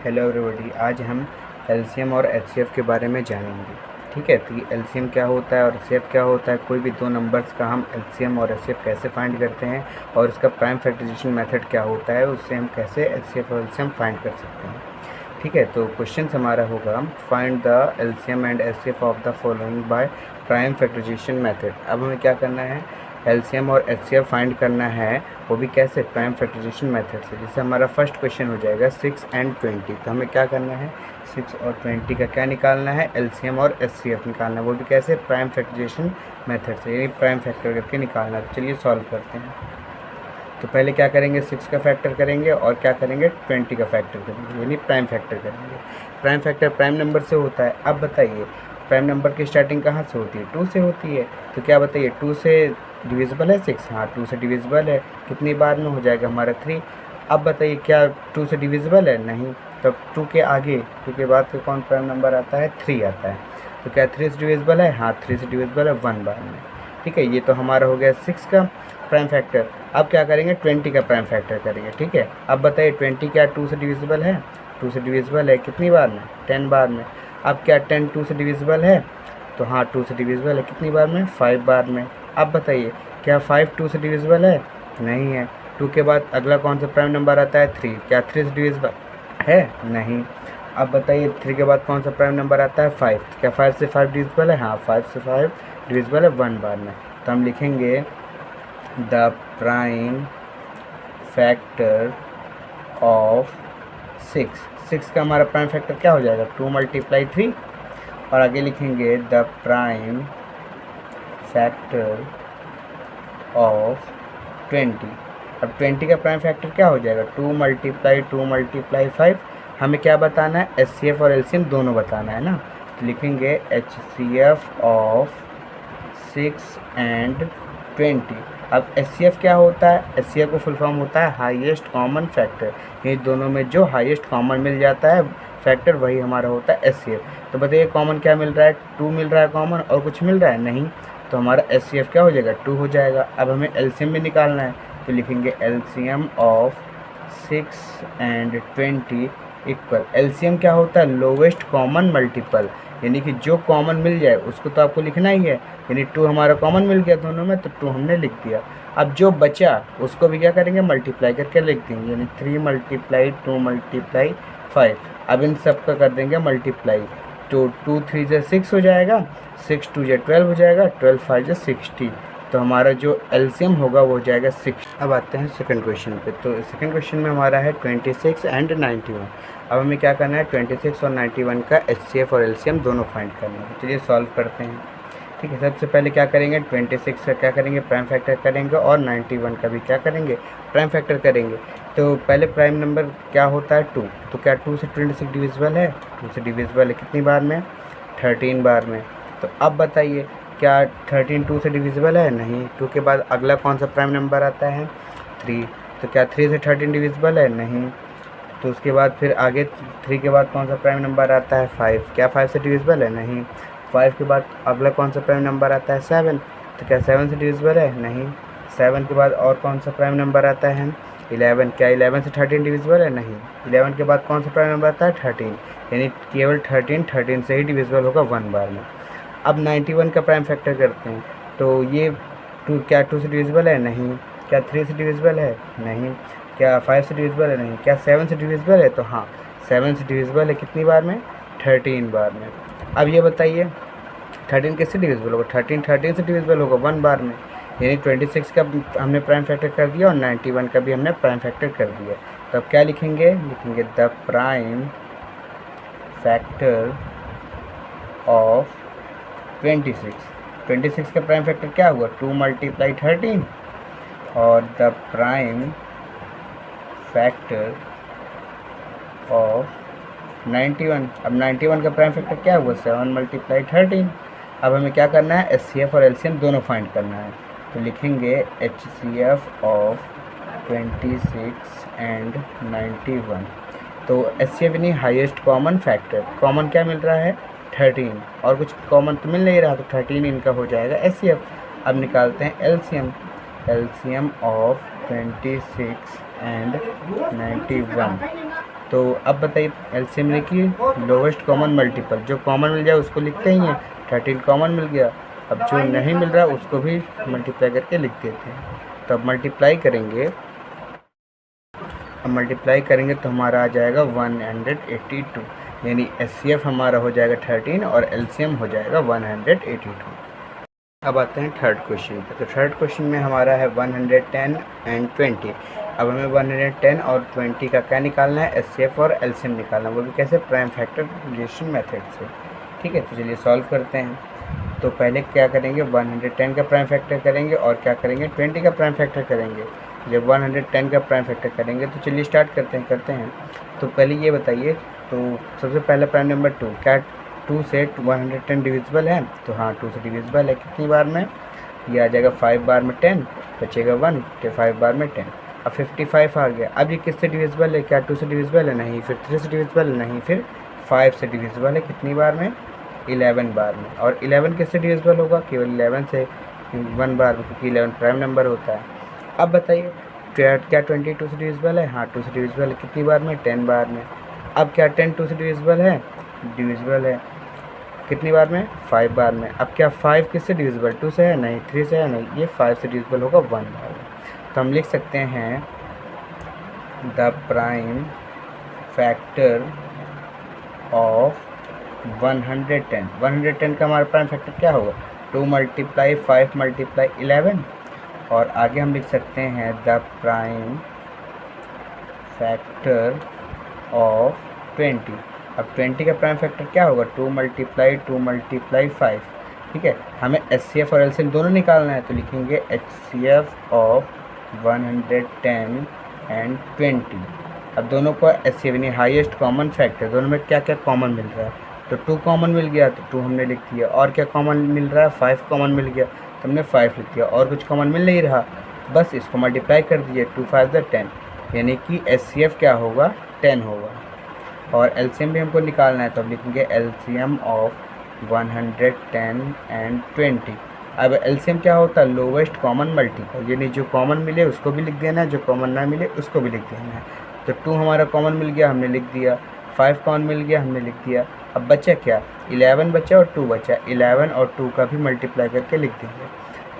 Hello everybody, आज हम LCM और एचसीएफ के बारे में जानेंगे। ठीक है, तो ये एलसीएम क्या होता है और एचसीएफ क्या होता है, कोई भी दो नंबर्स का हम एलसीएम और एचसीएफ कैसे फाइंड करते हैं और इसका प्राइम फैक्टराइजेशन मेथड क्या होता है, उससे हम कैसे एचसीएफ और एलसीएम फाइंड कर सकते हैं। ठीक है, तो क्वेश्चन हमारा होगा find the LCM and HCF of the following by prime factorisation method. अब हमें क्या करना है, एलसीएम और एचसीएफ फाइंड करना है, वो भी कैसे, प्राइम फैक्टराइजेशन मेथड से। जैसे हमारा फर्स्ट क्वेश्चन हो जाएगा 6 and 20, तो हमें क्या करना है, 6 और 20 का क्या निकालना है, एलसीएम और एचसीएफ निकालना है, वो भी कैसे, प्राइम फैक्टराइजेशन मेथड से, यानी प्राइम फैक्टर करके निकालना है। तो चलिए सॉल्व करते हैं। तो पहले क्या करेंगे, 6 का फैक्टर करेंगे और क्या करेंगे, 20 का फैक्टर करेंगे, यानी प्राइम फैक्टर करेंगे। प्राइम फैक्टर प्राइम नंबर से होता है। अब बताइए प्राइम नंबर की स्टार्टिंग कहाँ से होती है, 2 से होती है। तो क्या बताइए, 2 से डिविजिबल है 6, हाँ 2 से डिविजिबल है। कितनी बार में हो जाएगा हमारा 3। अब बताइए क्या 2 से डिविजिबल है, नहीं। तब 2 के आगे, 2 के बाद कौन प्राइम नंबर आता है, 3 आता है। तो क्या 3 से डिविजिबल है, हाँ 3 से डिविजिबल है 1 बार में। ठीक है, ये तो हमारा हो गया 6 का प्राइम फैक्टर। अब क्या करेंगे, 20 का प्राइम फैक्टर करेंगे। ठीक है, अब बताइए 20 क्या 2 से डिविजिबल है, 2 से डिविजिबल है कितनी बार में, 10 बार में। अब क्या 10 2 से डिविजिबल है, तो हाँ 2 से डिविजिबल है कितनी बार में, 5 बार में। अब बताइए क्या 5 2 से डिविजिबल है, नहीं है। 2 के बाद अगला कौन सा प्राइम नंबर आता है, 3, क्या 3 से डिविजिबल है, नहीं। अब बताइए 3 के बाद कौन सा प्राइम नंबर आता है, 5, क्या 5 से 5 डिविजिबल है, हाँ 5 से 5 डिविजिबल है 1 बार में। तो हम लिखेंगे द प्राइम फैक्टर ऑफ 6 का हमारा प्राइम फैक्टर क्या हो जाएगा, 2 × 3, और आगे लिखेंगे द प्राइम फैक्टर ऑफ 20। अब 20 का प्राइम फैक्टर क्या हो जाएगा, 2 × 5। हमें क्या बताना है, एचसीएफ और एलसीएम दोनों बताना है ना। तो लिखेंगे एचसीएफ ऑफ 6 and 20। अब एचसीएफ क्या होता है, एचसीएफ को फुल फॉर्म होता है हाईएस्ट कॉमन फैक्टर। ये दोनों में जो हाईएस्ट कॉमन मिल जाता है फैक्टर, वही हमारा होता है एचसीएफ। तो बताइए कॉमन क्या मिल रहा है, 2 मिल रहा है कॉमन, और कुछ मिल रहा है, नहीं। तो हमारा एचसीएफ क्या हो जाएगा, 2 हो जाएगा। अब हमें एलसीएम भी निकालना है, तो लिखेंगे LCM of 6 and 20 equal. LCM क्या होता है, लोवेस्ट कॉमन मल्टीपल, यानी कि जो कॉमन मिल जाए उसको तो आपको लिखना ही है। यानी 2 हमारा कॉमन मिल गया दोनों में, तो 2 हमने लिख दिया। अब जो बचा उसको भी क्या करेंगे, मल्टीप्लाई करके लिख देंगे, यानी 3 × 2 × 5। अब इन सब का कर देंगे मल्टीप्लाई, तो 2 3 से 6 हो जाएगा, 6 2 से 12 हो जाएगा, 12 5 से 60। तो हमारा जो एलसीएम होगा वो हो जाएगा 6। अब आते हैं सेकंड क्वेश्चन पे। तो सेकंड क्वेश्चन में हमारा है 26 and 91। अब हमें क्या करना है, 26 और 91 का एचसीएफ और एलसीएम दोनों फाइंड करना है। चलिए सॉल्व करते हैं। ठीक है, सबसे पहले क्या करेंगे, 26 का क्या करेंगे, प्राइम फैक्टर करेंगे, और 91 का भी क्या करेंगे, प्राइम फैक्टर करेंगे। तो पहले प्राइम नंबर क्या होता है, 2। तो क्या 2 से 26 डिविजिबल है, 2 से डिविजिबल है कितनी बार में, 13 बार में। तो अब बताइए क्या 13 2 से डिविजिबल है, नहीं। 2 के बाद अगला कौन सा प्राइम नंबर आता है, 3। तो क्या 3 से 13 डिविजिबल है, नहीं। तो उसके बाद फिर आगे 3 के बाद कौन सा प्राइम नंबर आता है, 5, क्या 5 से डिविजिबल है, नहीं। 5 के बाद अगला कौन सा प्राइम नंबर आता है, 7। तो क्या 7 से डिविजिबल है, नहीं। 7 के बाद और कौन सा प्राइम नंबर आता है, 11, क्या 11 से 13 डिविजिबल है, नहीं। 11 के बाद कौन सा प्राइम नंबर आता है, 13, यानी केवल 13 से ही डिविजिबल होगा 1 बार में। अब 91 का प्राइम फैक्टर करते हैं, तो ये 2 क्या 2 से डिविजिबल है, नहीं। क्या 3 से डिविजिबल है, नहीं। क्या 5 से डिविजिबल है, नहीं। क्या 7 से डिविजिबल है, तो हाँ 7 से डिविजिबल है कितनी बार में, 13 बार में। अब ये बताइए 13 किससे डिविजिबल होगा, 13 से डिविजिबल होगा 1 बार में, यानी 26 का हमने प्राइम फैक्टर कर दिया और 91 का भी हमने प्राइम फैक्टर कर दिया। तो अब क्या लिखेंगे, लिखेंगे द प्राइम फैक्टर ऑफ 26 का प्राइम फैक्टर क्या हुआ, 2 × 13, और द प्राइम फैक्टर ऑफ 91। अब 91 का प्राइम फैक्टर क्या हुआ, 7 × 13। अब हमें क्या करना है, एचसीएफ और एलसीएम दोनों फाइंड करना है। तो लिखेंगे एचसीएफ ऑफ 26 and 91। तो एचसीएफ यानी हाईएस्ट कॉमन फैक्टर, कॉमन क्या मिल रहा है, 13, और कुछ कॉमन तो मिल नहीं रहा, तो 13 इनका हो जाएगा एचसीएफ। अब निकालते हैं एलसीएम, एलसीएम ऑफ 26 and 91। तो अब बताइए एलसीएम लिखिए, लोवेस्ट कॉमन मल्टीपल, जो कॉमन मिल जाए उसको लिखते ही हैं, 13 कॉमन मिल गया। अब जो नहीं मिल रहा उसको भी मल्टीप्लाई करके लिख देते हैं। तो अब मल्टीप्लाई करेंगे, तो हमारा आ जाएगा 182, यानी एचसीएफ हमारा हो जाएगा 13 और एलसीएम हो जाएगा 182। अब आते हैं थर्ड क्वेश्चन पे। तो थर्ड क्वेश्चन में हमारा है 110 एंड 20। अब हमें 110 और 20 का क्या निकालना है, एचसीएफ और एलसीएम निकालना है, वो भी कैसे, प्राइम फैक्टर रिलेशन मेथड से। ठीक है, तो चलिए सॉल्व करते हैं। तो पहले क्या करेंगे, 110 का प्राइम फैक्टर करेंगे और क्या करेंगे, 20 का प्राइम फैक्टर करेंगे। जब 110 का प्राइम फैक्टर करेंगे तो चलिए स्टार्ट करते हैं। तो पहले ये बताइए, तो सबसे पहला प्राइम नंबर 2, क्या 2 से 110 डिविजिबल है? तो हाँ, 2 से डिविजिबल है। कितनी बार में? ये आ जाएगा 5 बार में 10, बचेगा 1, तो 5 बार में 10। अब 55 आ गया। अब ये किससे डिविजिबल है? क्या 2 से डिविजिबल है? नहीं। फिर 3 से डिविजिबल है? नहीं। फिर 5 से डिविजिबल है। कितनी बार में? 11 बार में। और 11 किससे डिविजिबल होगा? केवल 11 से, 1 बार में, क्योंकि 11 प्राइम नंबर होता है। अब बताइए क्या 22 से डिविजिबल है? हाँ, 2 से डिविजिबल है। कितनी बार में? 10 बार में। अब क्या 10 2 से डिविजिबल है? डिविजिबल है। कितनी बार में? 5 बार में। अब क्या 5 किससे डिविजिबल? 2 से है? नहीं। 3 से है? नहीं। ये 5 से डिविजिबल होगा 1 बार में। तो हम लिख सकते हैं द प्राइम फैक्टर ऑफ 110। 110 का हमारा प्राइम फैक्टर क्या होगा? 2 × 5 × 11। और आगे हम लिख सकते हैं द प्राइम फैक्टर ऑफ 20। अब 20 का प्राइम फैक्टर क्या होगा? 2 × 5। ठीक है, हमें एचसीएफ और एलसीएम दोनों निकालना है, तो लिखेंगे एचसीएफ ऑफ 110 एंड 20। अब दोनों को एचसीएफ यानी हाईएस्ट कॉमन फैक्टर, दोनों में क्या क्या कॉमन मिल रहा है? तो 2 कॉमन मिल गया, तो 2 हमने लिख दिया। और क्या कॉमन मिल रहा है? 5 कॉमन मिल गया, तो हमने 5 लिख दिया। और कुछ कॉमन मिल नहीं रहा, बस इसको मल्टीप्लाई कर दीजिए, 2 5 10, यानी कि एचसीएफ क्या होगा? 10 होगा। और एलसीएम भी हमको निकालना है, तो अब लिखेंगे एलसीएम ऑफ 110 एंड 20। अब एलसीएम क्या होता है? लोवेस्ट कॉमन मल्टीपल, यानी जो कॉमन मिले उसको भी लिख देना है, जो कॉमन ना मिले उसको भी लिख देना है। तो 2 हमारा कॉमन मिल गया, हमने लिख दिया। 5 कॉमन मिल गया, हमने लिख दिया। अब बचा क्या? 11 बचा और 2 बचा। 11 और 2 का भी मल्टीप्लाई करके लिख देंगे।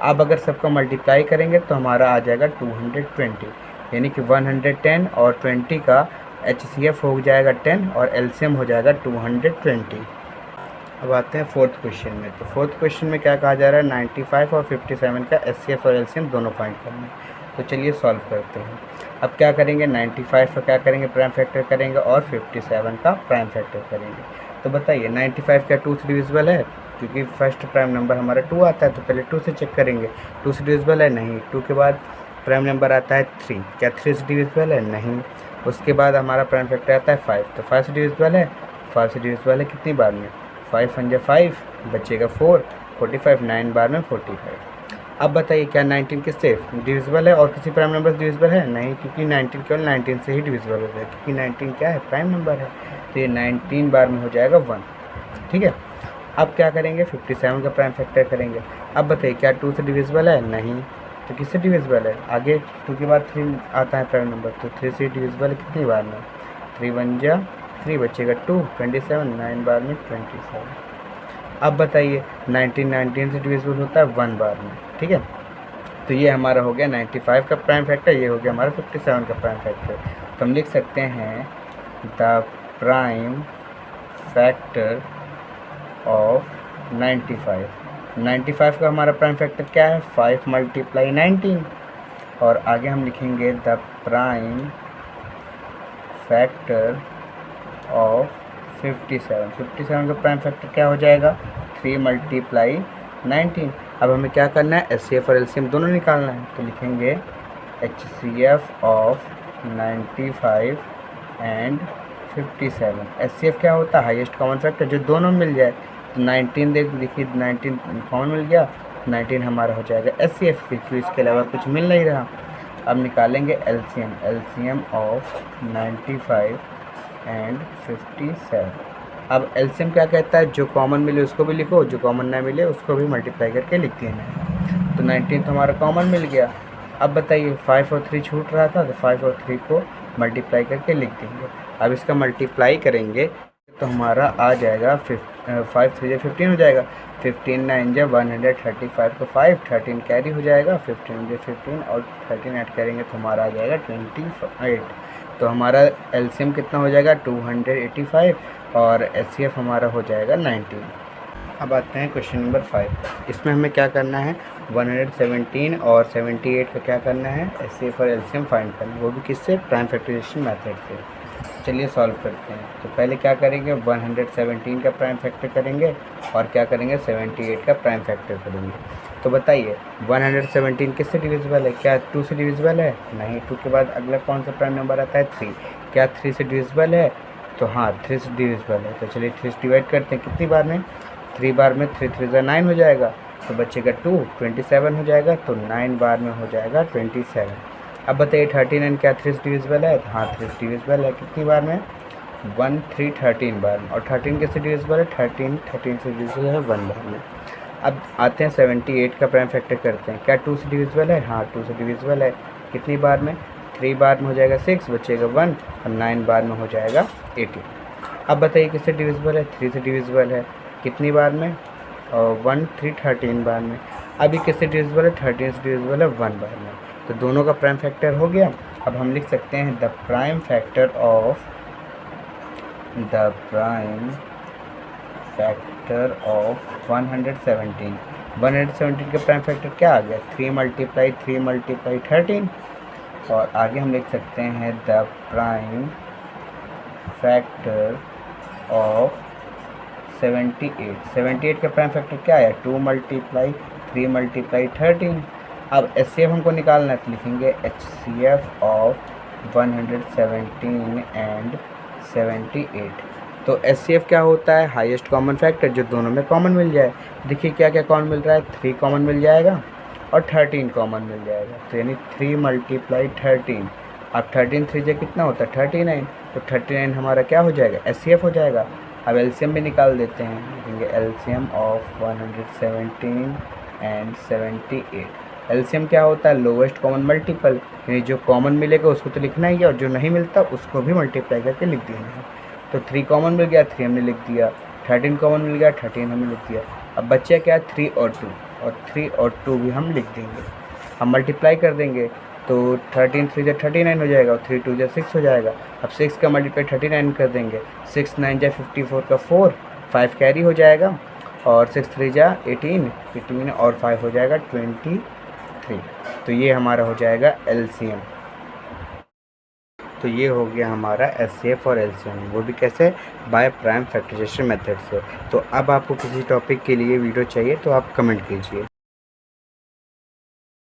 अब अगर सबका मल्टीप्लाई करेंगे तो हमारा आ जाएगा 220, यानी कि 110 और 20 का एचसीएफ हो जाएगा 10 और एलसीएम हो जाएगा 220। अब आते हैं फोर्थ क्वेश्चन में। तो फोर्थ क्वेश्चन में क्या कहा जा रहा है? 95 और 57 का एचसीएफ और एलसीएम दोनों फाइंड करना है। तो चलिए सॉल्व करते हैं। अब क्या करेंगे? 95 का क्या करेंगे? प्राइम फैक्टर करेंगे और 57 का प्राइम फैक्टर करेंगे। तो बताइए 95 क्या 2 से डिविजिबल है? क्योंकि फर्स्ट प्राइम नंबर हमारा 2 आता है, तो पहले 2 से चेक करेंगे। 2 से डिविजिबल है? नहीं। 2 के बाद प्राइम नंबर आता है 3, क्या 3 से डिविजिबल है? नहीं। उसके बाद हमारा प्राइम फैक्टर आता है 5, तो 5 से डिविजिबल है? 5 से डिविजिबल है। कितनी बार में? 5 × 5 बचेगा 4, 45, 9 बार में 45। अब बताइए क्या 19 किससे डिविजिबल है और किसी प्राइम नंबर से डिविजिबल है? नहीं, क्योंकि 19 केवल 19 से ही डिविजिबल होता है, क्योंकि 19 क्या है? प्राइम नंबर है। तो ये 19 बार में हो जाएगा 1। ठीक है, अब क्या करेंगे? 57 का प्राइम फैक्टर करेंगे। अब बताइए क्या 2 से डिविजिबल है? नहीं। तो किससे डिविजिबल है? आगे 2 के बाद 3 आता है प्राइम नंबर, तो 3 से डिविजिबल है। कितनी बार में? 3 × 1 = 3 बचेगा 2, 27, 9 बार में 27। अब बताइए 19 से डिविजिबल होता है 1 बार में। ठीक है, तो ये हमारा हो गया 95 का प्राइम फैक्टर, ये हो गया हमारा 57 का प्राइम फैक्टर। तो हम लिख सकते हैं द प्राइम फैक्टर ऑफ 95 का हमारा प्राइम फैक्टर क्या है? 5 × 19। और आगे हम लिखेंगे द प्राइम फैक्टर ऑफ 57 का प्राइम फैक्टर क्या हो जाएगा? 3 × 19। अब हमें क्या करना है? एचसीएफ और एलसीएम दोनों निकालना है, तो लिखेंगे एचसीएफ ऑफ 95 एंड 57। एचसीएफ क्या होता है? हाईएस्ट कॉमन फैक्टर, जो दोनों मिल जाए। तो 19 देखिए 19 कॉमन मिल गया, 19 हमारा हो जाएगा एचसीएफ, क्योंकि इसके अलावा कुछ मिल नहीं रहा। अब निकालेंगे एलसीएम ऑफ 95 एंड 57। अब एलसीएम क्या कहता है? जो कॉमन मिले उसको भी लिखो, जो कॉमन ना मिले उसको भी मल्टीप्लाई करके लिख देना है। तो 19 तो हमारा कॉमन मिल गया। अब बताइए 5 और 3 छूट रहा था, तो 5 और 3 को मल्टीप्लाई करके लिख देंगे। अब इसका मल्टीप्लाई करेंगे तो हमारा आ जाएगा 5 3 15 हो जाएगा, 15 9 जा 135 तो 5 13 कैरी हो जाएगा, 15 जा 15 और 13 ऐड करेंगे तो हमारा आ जाएगा 28। तो हमारा एलसीएम कितना हो जाएगा 285 और एचसीएफ हमारा हो जाएगा 19। अब आते हैं क्वेश्चन नंबर 5। इसमें हमें क्या करना है 117 और 78 का क्या करना है एचसीएफ और एलसीएम फाइंड करना है, वो भी किससे, प्राइम फैक्टराइजेशन मेथड से। चलिए सॉल्व करते हैं। तो पहले क्या करेंगे 117 का प्राइम फैक्टर करेंगे और क्या करेंगे 78 का प्राइम फैक्टर करेंगे। तो बताइए 117 किससे डिविजिबल है, क्या 2 से डिविजिबल है, नहीं। 2 के बाद अगला कौन सा प्राइम नंबर आता है 3, क्या 3 से डिविजिबल है, तो हाँ 3 से डिविजिबल है। तो चलिए 3 से डिवाइड करते हैं, कितनी बार में 3 बार में, 3 3 9 हो जाएगा, तो बचेगा 2 27 हो जाएगा, तो 9 बार में हो जाएगा 27। अब बताइए 39 क्या 3 से डिविजिबल है, हाँ 3 से डिविजिबल है, कितनी बार में 1 3 13 बार में। और 13 किससे डिविजिबल है 13 से डिविजिबल है 1 बार में। अब आते हैं 78 का प्राइम फैक्टर करते हैं, क्या 2 से डिविजिबल है, हाँ 2 से डिविजिबल है, कितनी बार में 3 बार में हो जाएगा 6, बचेगा 1 और 9 बार में हो जाएगा 18। अब बताइए किससे डिविजिबल है 3 से डिविजिबल है, कितनी बार में, और 1 3 13 बार में। अभी किससे डिविजिबल है 13 से डिविजिबल है 1 बार में। तो दोनों का प्राइम फैक्टर हो गया। अब हम लिख सकते हैं द प्राइम फैक्टर ऑफ 117। 117 का प्राइम फैक्टर क्या आ गया 3 × 13 और आगे हम लिख सकते हैं द प्राइम फैक्टर ऑफ 78 का प्राइम फैक्टर क्या है 2 × 3 × 13। अब एचसीएफ हमको निकालना है तो लिखेंगे एचसीएफ ऑफ 117 एंड 78। तो एचसीएफ क्या होता है हाईएस्ट कॉमन फैक्टर, जो दोनों में कॉमन मिल जाए। देखिए क्या क्या कॉमन मिल रहा है 3 कॉमन मिल जाएगा और 13 कॉमन मिल जाएगा, तो यानी 3 × 13। अब 13 3 जे कितना होता है 39, तो 39 हमारा क्या हो जाएगा एचसीएफ हो जाएगा। अब एलसीएम भी निकाल देते हैं, लिखेंगे एलसीएम ऑफ 117 एंड 78। एलसीएम क्या होता है लोवेस्ट कॉमन मल्टीपल, यानी जो कॉमन मिलेगा उसको तो लिखना ही है और जो नहीं मिलता उसको भी मल्टीप्लाई करके लिख देना है। तो 3 कॉमन मिल गया 3 हमने लिख दिया, 13 कॉमन मिल गया 13 हमने लिख दिया। अब बच्चे क्या 3 और 2, और 3 और 2 भी हम लिख देंगे। हम मल्टीप्लाई कर देंगे तो 13 3 जा 39 हो जाएगा और 3 2 जा 6 हो जाएगा। अब 6 का मल्टीप्लाई 39 कर देंगे, 6 9 जा 54 का 4, 5 कैरी हो जाएगा और 6 3 जा 18 और 5 हो जाएगा 23। तो ये हमारा हो जाएगा एलसीएम। तो ये हो गया हमारा एचसीएफ और एलसीएम, वो भी कैसे बाय प्राइम फैक्टराइजेशन मेथड से। तो अब आपको किसी टॉपिक के लिए वीडियो चाहिए तो आप कमेंट कीजिए।